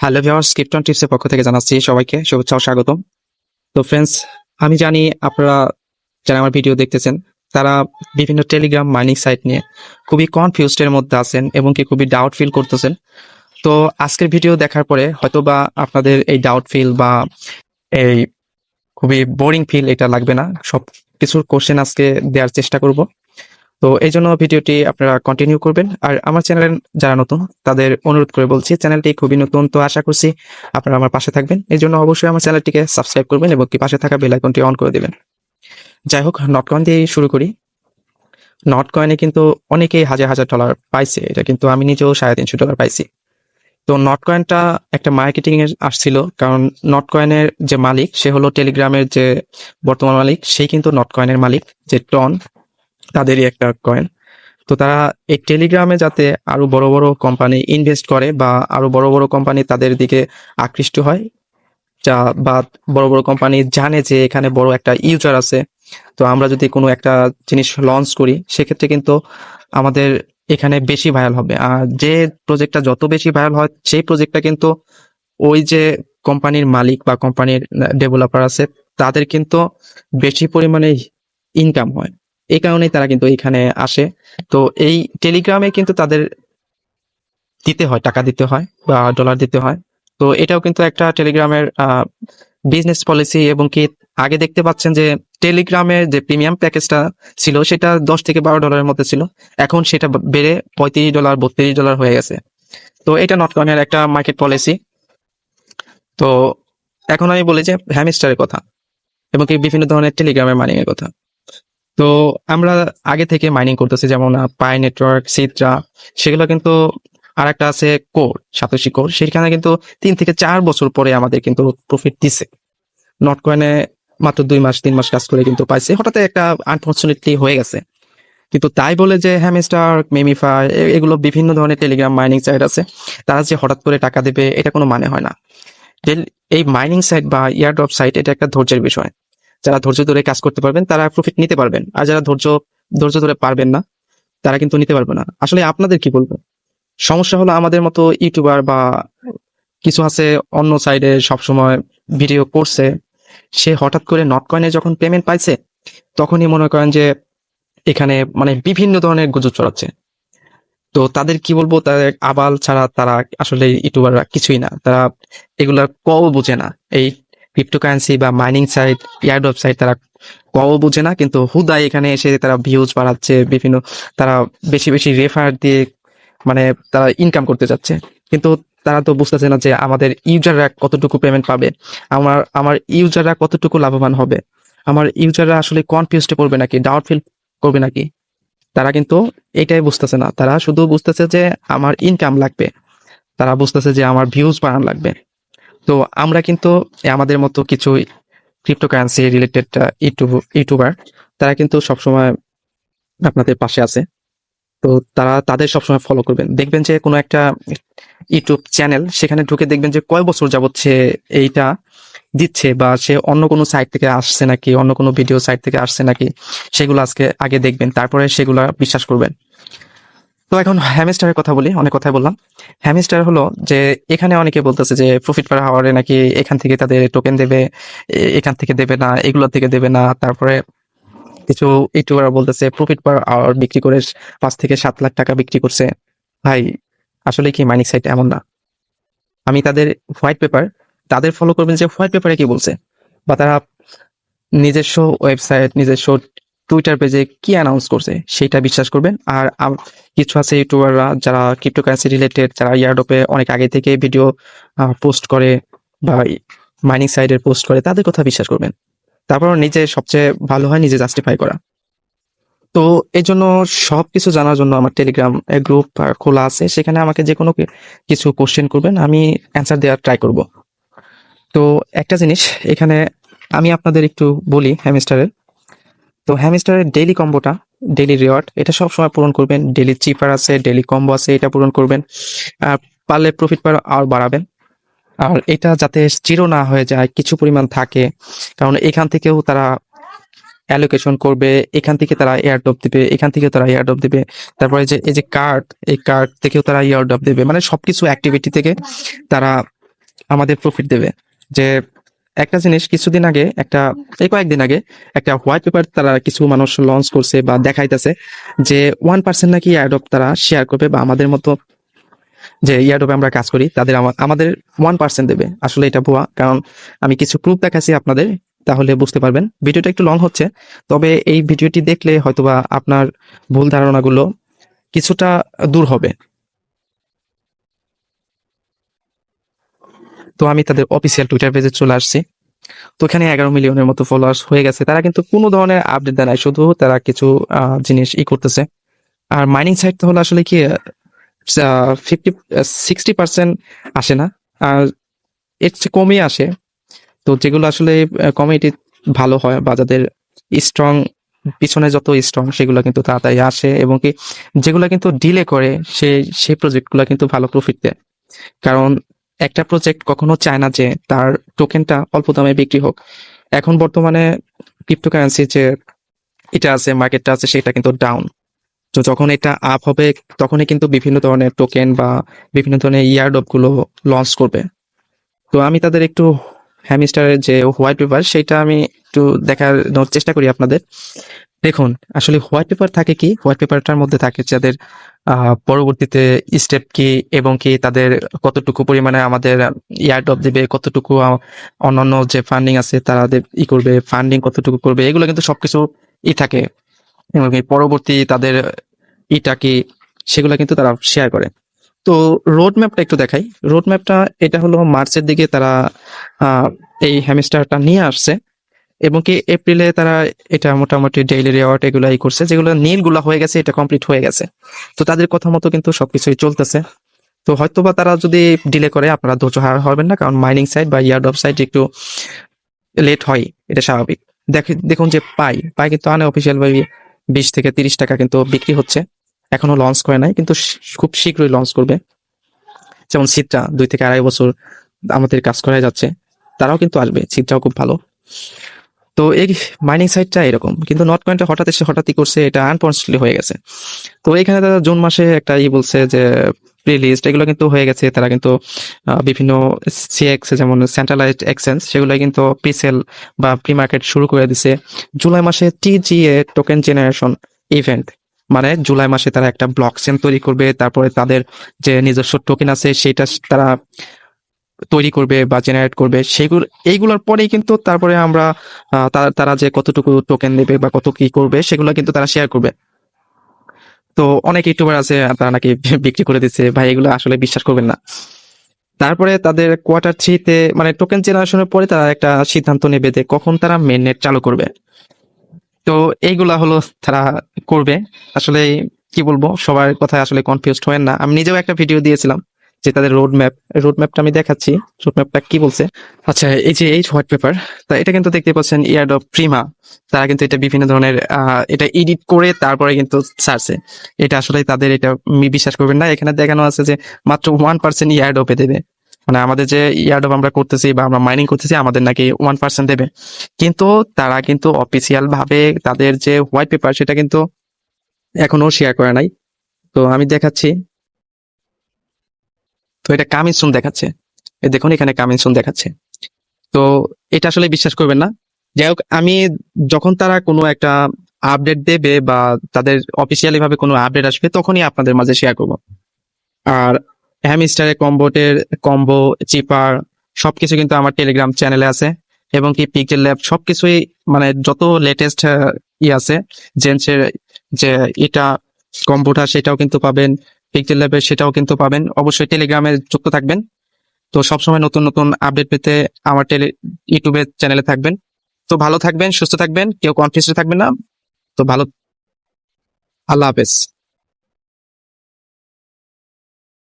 Hello viewers, krypton টিপসের পক্ষ থেকে জানাচ্ছি সবাইকে শুভেচ্ছা ও স্বাগতম। তো ফ্রেন্ডস, আমি জানি আপনারা যারা আমার ভিডিও দেখতেছেন তারা বিভিন্ন টেলিগ্রাম মাইনিং সাইট নিয়ে খুবই কনফিউজড এর মধ্যে আছেন এবং কি খুবই ডাউট ফিল করতেছেন। তো আজকের ভিডিও দেখার পরে হয়তোবা আপনাদের এই ডাউট ফিল বা এই খুবই বোরিং ফিল এটা লাগবে না। সব কিছুর কোশ্চেন আজকে দেওয়ার চেষ্টা করব। তো এই জন্য ভিডিওটি আপনারা কন্টিনিউ করবেন। আর আমার চ্যানেলে যারা নতুন তাদের অনুরোধ করে বলছি, চ্যানেলটি খুবই নতুন, তো আশা করছি আপনারা আমার পাশে থাকবেন। এই জন্য অবশ্যই আমার চ্যানেলটিকে সাবস্ক্রাইব করবেন এবং কি পাশে থাকা বেল আইকনটি অন করে দিবেন। যাই হোক, নটকয়েন দিয়ে শুরু করি। নটকয়েনে কিন্তু অনেকেই হাজার হাজার ডলার পাইছে, এটা কিন্তু আমি নিজেও $350 পাইছি। তো নটকয়েনটা একটা মার্কেটিং এর আসছিল, কারণ নটকয়েনের যে মালিক সে হলো টেলিগ্রামের যে বর্তমান মালিক, সেই কিন্তু নটকয়েনের মালিক যে টন, তাদেরই একটা কয়েন। তো তারা এই টেলিগ্রামে যাতে আরো বড় বড় কোম্পানি ইনভেস্ট করে বা আরো বড় বড় কোম্পানি তাদের দিকে আকৃষ্ট হয়, যা বা বড় বড় কোম্পানি জানে যে এখানে বড় একটা ইউজার আছে, তো আমরা যদি কোনো একটা জিনিস লঞ্চ করি সেক্ষেত্রে কিন্তু আমাদের এখানে বেশি ভাইরাল হবে। আর যে প্রজেক্টটা যত বেশি ভাইরাল হয় সেই প্রজেক্টটা কিন্তু ওই যে কোম্পানির মালিক বা কোম্পানির ডেভেলপার আছে তাদের কিন্তু বেশি পরিমাণে ইনকাম হয়। এই কারণেই তারা কিন্তু এখানে আসে। তো এই টেলিগ্রামে কিন্তু তাদের দিতে হয়, টাকা দিতে হয় বা ডলার দিতে হয়। তো এটাও কিন্তু একটা টেলিগ্রামের বিজনেস পলিসি। এবং কি আগে দেখতে পাচ্ছেন যে টেলিগ্রামের যে প্রিমিয়াম প্যাকেজটা ছিল সেটা $10 থেকে $12 মধ্যে ছিল, এখন সেটা বেড়ে $35 $32 হয়ে গেছে। তো এটা নটকয়েনের একটা মার্কেট পলিসি। তো এখন আমি বলি যে হ্যামস্টারের কথা এবং কি বিভিন্ন ধরনের টেলিগ্রামের মাইনিং এর কথা। তো আমরা আগে থেকে মাইনিং করতেছি, যেমন পাই নেটওয়ার্ক, সিট্রা, সেগুলো কিন্তু আর একটা আছে কোর, সাতোশি কোর, সেখানে কিন্তু 3 থেকে 4 বছর পরে আমাদের কিন্তু প্রফিট দিছে। নটকয়েনে মাত্র 2 মাস 3 মাস কাজ করে কিন্তু পাইছে, হঠাৎ একটা আনফরচুনেটলি হয়ে গেছে। কিন্তু তাই বলে যে হ্যামস্টার, মেমিফাই, এগুলো বিভিন্ন ধরনের টেলিগ্রাম মাইনিং সাইট আছে, তারা যে হঠাৎ করে টাকা দেবে এটা কোনো মানে হয় না। এই মাইনিং সাইট বা ইয়ারড্রপ সাইট এটা একটা ধৈর্যের বিষয়। যারা ধৈর্য ধরে কাজ করতে পারবেন তারা প্রফিট নিতে পারবেন, আর যারা ধৈর্য ধৈর্য ধরে পারবেন না তারা কিন্তু নিতে পারবে না। আসলে আপনাদের কি বলবো, সমস্যা হলো আমাদের মতো ইউটিউবার বা কিছু আছে অন্য সাইডে সবসময় ভিডিও করছে, সে হঠাৎ করে নটকয়েনে যখন পেমেন্ট পাইছে তখনই মনে করেন যে এখানে মানে বিভিন্ন ধরনের গুজব ছড়াচ্ছে। তো তাদের কি বলবো, তাদের আবাল ছাড়া তারা আসলে ইউটিউবাররা কিছুই না, তারা এগুলার কও বোঝে না। এই ক্রিপ্টোকারেন্সি বা মাইনিং সাইট, এয়ারড্রপ সাইট তারা কও বোঝে না, কিন্তু হুদাই এখানে এসে তারা ভিউজ বাড়াচ্ছে, বিভিন্ন তারা বেশি বেশি রেফার দিয়ে মানে তারা ইনকাম করতে যাচ্ছে। কিন্তু তারা তো বুঝতেছে না যে আমাদের ইউজাররা কতটুকু পেমেন্ট পাবে, আমার আমার ইউজাররা কতটুকু লাভবান হবে, আমার ইউজাররা আসলে কনফিউজড পড়বে নাকি, ডাউট ফিল করবে নাকি। তারা কিন্তু এটাই বুঝতেছে না, তারা শুধু বুঝতেছে যে আমার ইনকাম লাগবে, তারা বুঝতেছে যে আমার ভিউজ বাড়ানো লাগবে। তো আমরা কিন্তু আমাদের মতো কিছু ক্রিপ্টোকারেন্সি রিলেটেড ইউটিউবার তারা কিন্তু সবসময় আপনাদের পাশে আছে। তো তারা তাদের সবসময় ফলো করবেন, দেখবেন যে কোনো একটা ইউটিউব চ্যানেল, সেখানে ঢুকে দেখবেন যে কয় বছর যাবত সে এইটা দিচ্ছে, বা সে অন্য কোনো সাইট থেকে আসছে নাকি, অন্য কোনো ভিডিও সাইট থেকে আসছে নাকি, সেগুলো আগে দেখবেন, তারপরে সেগুলো বিশ্বাস করবেন। তো এখন হ্যামস্টারের কথা বলি, অনেক কথাই বললাম। হ্যামস্টার হলো যে এখানে অনেকে বলতেছে যে প্রফিট পার হাওয়ারে নাকি এখান থেকে তাদের টোকেন দেবে, এখান থেকে দেবে না, এগুলো থেকে দেবে না। তারপরে কিছু ইউটিউবার বলতেছে প্রফিট পার আওয়ার বিক্রি করে 5 থেকে 7 লাখ টাকা বিক্রি করছে। ভাই, আসলে কি মাইনিং সাইট এমন না। আমি তাদের হোয়াইট পেপার, তাদের ফলো করবেন যে হোয়াইট পেপারে কি বলছে, বা তারা নিজস্ব ওয়েবসাইট, নিজস্ব টুইটার পেজে কি অ্যানাউন্স করছে সেটা বিশ্বাস করবেন। আর কিছু আছে ইউটিউবাররা যারা ক্রিপ্টোকারেন্সি রিলেটেড, যারা ইয়ারডপে অনেক আগে থেকে ভিডিও পোস্ট করে বা মাইনিং সাইডের পোস্ট করে, তাদের কথা বিশ্বাস করবেন। তারপর নিজে সবচেয়ে ভালো হয় নিজে জাস্টিফাই করা। তো এই জন্য সবকিছু জানার জন্য আমার টেলিগ্রাম গ্রুপ খোলা আছে, সেখানে আমাকে যে কোনো কিছু কোশ্চেন করবেন, আমি অ্যান্সার দেওয়ার ট্রাই করব। তো একটা জিনিস এখানে আমি আপনাদের একটু বলি হ্যামস্টারের। তো হ্যামস্টারের ডেইলি কম্বোটা, ডেইলি রিওয়ার্ড, এটা সব সময় পূরণ করবেন। ডেইলি চিপার আছে, ডেইলি কম্বো আছে, এটা পূরণ করবেন। পারলে প্রফিট পার আর বাড়াবেন। আর এটা যাতে জিরো না হয়ে যায়, কিছু পরিমাণ থাকে, কারণ এখান থেকেও তারা অ্যালোকেশন করবে, এখান থেকে তারা এয়ারড্রপ দিবে, এখান থেকে তারা এয়ারড্রপ দিবে। তারপরে যে এই যে কার্ড, এই কার্ড থেকেও তারা এয়ারড্রপ দিবে, মানে সবকিছু অ্যাক্টিভিটি থেকে তারা আমাদের প্রফিট দেবে। যে একটা জিনিস কিছুদিন আগে এই কয়েকদিন আগে একটা হোয়াইট পেপার তারা কিছু মানুষ লঞ্চ করছে বা দেখাইতেছে যে 1% নাকি এয়ারড্রপ তারা শেয়ার করবে, বা আমাদের মতো যে এয়ারড্রপে আমরা কাজ করি তাদের আমাদের 1% দেবে। আসলে এটা ভুয়া, কারণ আমি কিছু প্রুফ দেখাচ্ছি আপনাদের, তাহলে বুঝতে পারবেন। ভিডিওটা একটু লং হচ্ছে, তবে এই ভিডিওটি দেখলে হয়তোবা আপনার ভুল ধারণাগুলো কিছুটা দূর হবে। তো আমি তাদের অফিসিয়াল টুইটার পেজে চলে আসছি। তো এখানে 11 মিলিয়নের মতো ফলোয়ার্স হয়ে গেছে। তারা কিন্তু কোনো ধরনের আপডেট দেয় নাই, শুধু তারা কিছু জিনিস করতেছে। আর মাইনিং সাইট তো হলো আসলে কি 60% আসে না, আর এর চেয়ে কমই আসে। তো যেগুলো আসলে কমিউনিটি ভালো হয় বা যাদের স্ট্রং, পিছনে যত স্ট্রং সেগুলো কিন্তু তাড়াতাড়ি আসে, এবং কি যেগুলো কিন্তু ডিলে করে সেই প্রজেক্টগুলো কিন্তু ভালো প্রফিট দেয়। কারণ একটা প্রজেক্ট কখনো চায় না যে তার টোকেনটা অল্প দামে বিক্রি হোক। এখন বর্তমানে ক্রিপ্টোকারেন্সি যে এটা আছে, মার্কেটটা আছে, সেটা কিন্তু ডাউন। তো যখন এটা আপ হবে তখনই কিন্তু বিভিন্ন ধরনের টোকেন বা বিভিন্ন ধরনের ইয়ারড্রপ গুলো লঞ্চ করবে। তো আমি তাদের একটু হ্যামস্টারের যে হোয়াইট পেপার সেটা আমি একটু দেখানোর চেষ্টা করি আপনাদের। দেখুন, আসলে হোয়াইট পেপার থাকে কি, হোয়াইট পেপারটার মধ্যে থাকে যাদের পরবর্তীতে স্টেপ কি, এবং কি তাদের কতটুকু পরিমাণে আমাদের ইয়ারড্রপ দিবে, কতটুকু অন্যান্য যে ফান্ডিং আছে তারা করবে, ফান্ডিং কতটুকু করবে, এগুলো কিন্তু সবকিছু থাকে। এবং এই পরবর্তী তাদের কি সেগুলো কিন্তু তারা শেয়ার করে। তো রোড ম্যাপটা একটু দেখাই। রোড ম্যাপটা এটা হলো মার্চের দিকে তারা আহ, এই হ্যামস্টারটা নিয়ে আসছে, এবং কি এপ্রিলে তারা এটা মোটামুটি ডেইলি রেওয়ার্ড এগুলো করছে, যেগুলো নীলগুলা হয়ে গেছে, এটা কমপ্লিট হয়ে গেছে। তো তাদের কথা মতো কিন্তু সবকিছুই চলতেছে। তো হয়তোবা তারা যদি ডিলে করে আপনারা ধৈর্য হারা হবেন না, কারণ মাইনিং সাইট বা ইয়ারড্রপ সাইট একটু লেট হয়, এটা স্বাভাবিক। দেখুন যে পাই কিন্তু আনঅফিসিয়াল ভাবে 20 থেকে 30 টাকা কিন্তু বিক্রি হচ্ছে। এখনো লঞ্চ করে নাই, কিন্তু খুব শীঘ্রই লঞ্চ করবে। যেমন সিটটা 2 থেকে 2.5 বছর আমাদের কাজ করা যাচ্ছে, তারাও কিন্তু আসবে, সিটটাও খুব ভালো। তো এই মাইনিং সাইটটা এরকম, কিন্তু নট কয়েনটা হঠাৎ এসে হঠাৎই করছে, এটা আনফর্চুনেটলি হয়ে গেছে। তো এখানে তারা জুন মাসে একটা বলছে যে প্রি লিস্ট এগুলো কিন্তু হয়ে গেছে। তারা কিন্তু বিভিন্ন সিএক্স যেমন সেন্ট্রালাইজড এক্সচেঞ্জ সেগুলো কিন্তু প্রি সেল বা প্রি মার্কেট শুরু করে দিছে। জুলাই মাসে টিজিএ টোকেন জেনারেশন ইভেন্ট, মানে জুলাই মাসে তারা একটা ব্লক চেইন তৈরি করবে, তারপরে তাদের যে নিজস্ব টোকেন আছে সেটা তারা তৈরি করবে বা জেনারেট করবে। এইগুলোর পরেই কিন্তু তারপরে আমরা তারা যে কতটুকু টোকেন দেবে বা কত কি করবে সেগুলো কিন্তু তারা শেয়ার করবে। তো অনেক ইউটিউবার আছে তারা নাকি বিক্রি করে দিচ্ছে, ভাই এগুলো আসলে বিশ্বাস করবেন না। তারপরে তাদের কোয়ার্টার 3-তে মানে টোকেন জেনারেশনের পরে তারা একটা সিদ্ধান্ত নেবে যে কখন তারা মেইন নেট চালু করবে। তো এইগুলা হলো তারা করবে। আসলে কি বলবো, সবার কথায় আসলে কনফিউজড হয়েন না। আমি নিজেও একটা ভিডিও দিয়েছিলাম যে তাদের রোড ম্যাপটা আমি দেখাচ্ছি। রোড ম্যাপটা কি বলছে, আচ্ছা এই যে এই হোয়াইট পেপার, তা এটা কিন্তু দেখতে পাচ্ছেন ইয়ারড্রপ প্রিমা। তারা কিন্তু এটা বিভিন্ন ধরনের এটা এডিট করে তারপরে কিন্তু ছাড়ছে। এটা আসলে তাদের এটা বিশ্বাস করবেন না, এখানে দেখানো আছে যে মাত্র 1% ইয়ারড্রপে দেবে। মানে আমাদের যে ইয়ারড্রপ আমরা করতেছি বা আমরা মাইনিং করতেছি আমাদের নাকি 1% দেবে। কিন্তু তারা কিন্তু অফিসিয়াল ভাবে তাদের যে হোয়াইট পেপার সেটা কিন্তু এখনো শেয়ার করে নাই। তো আমি দেখাচ্ছি। তো এটা কামিং সুন দেখাচ্ছে, এই দেখুন এখানে কামিং সুন দেখাচ্ছে। তো এটা আসলে বিশ্বাস করবেন না। যাই হোক, আমি যখন তারা কোনো একটা আপডেট দেবে বা তাদের অফিসিয়ালি ভাবে কোনো আপডেট আসবে তখনই আপনাদের মাঝে শেয়ার করব। আর হ্যামস্টারের কম্বো চিপার সবকিছু কিন্তু আমার টেলিগ্রাম চ্যানেলে আছে, এবং কি পিক্সেল ল্যাব সবকিছুই, মানে যত লেটেস্ট আছে জেন্সের যে এটা কম্বোটা সেটাও কিন্তু পাবেন, পিক্সেল ল্যাবের সেটাও কিন্তু পাবেন। অবশ্যই টেলিগ্রামে যুক্ত থাকবেন। তো সবসময় নতুন নতুন আপডেট পেতে আমার ইউটিউবের চ্যানেলে থাকবেন। তো ভালো থাকবেন, সুস্থ থাকবেন, কেউ কনফিউজ থাকবেন না। তো ভালো, আল্লাহ হাফেজ।